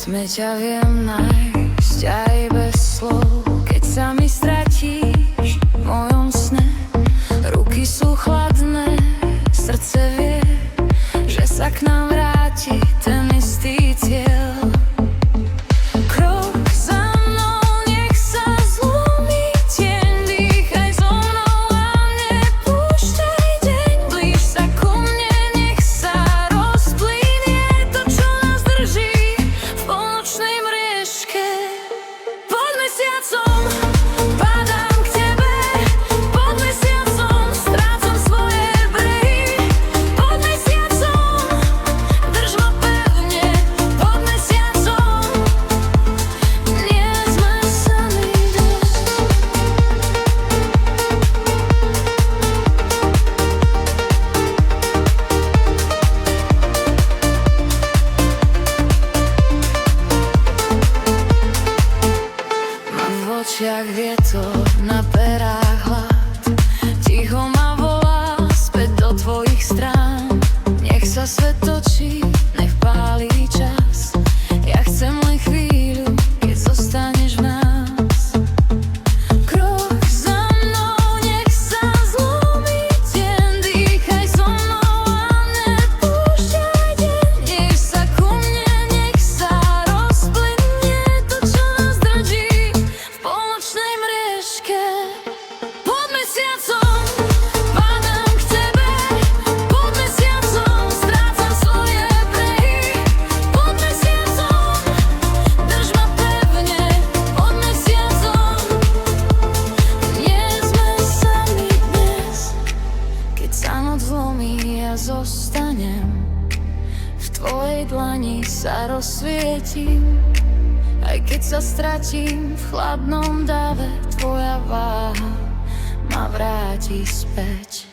tme ťa viem nájsť aj bez slov. Keď sa mi stratíš v mojom sne, ruky sú chladné, srdce vie, že sa k nám vráti ten istý cieľ. Krok za mnou, nech sa zlomí tieň, dýchaj so mnou a nepúšťaj deň. Blíž sa ku mne, nech sa rozplynie to, čo nás drží v polnočnej mriežke. Pod mesiacom padám k tebe, pod mesiacom strácam svoje brehy. Pod mesiacom drž ma pevne, pod mesiacom nie sme sami dnes. Mám v očiach vietor, na perách hlad, ticho ma volá späť do tvojich strán. Nech sa svet točí, nech pálí čas, ja chcem len chvíľu, keď zostaneš v nás. Krok za mnou, nech sa zlomí deň, dýchaj so mnou a nepúšťaj deň. Nech sa ku mne, nech sa rozplynie to, čo nás drží v polnočnej mriežke. Pod mesiacom padám k tebe, pod mesiacom strácam svoje brehy. Pod mesiacom drž ma pevne, pod mesiacom nie sme sami dnes. Keď sa noc zlomí, ja zostanem, v tvojej dlani sa rozsvietim. Aj keď sa stratím v chladnom dáve, tvoja váha ma vráti späť.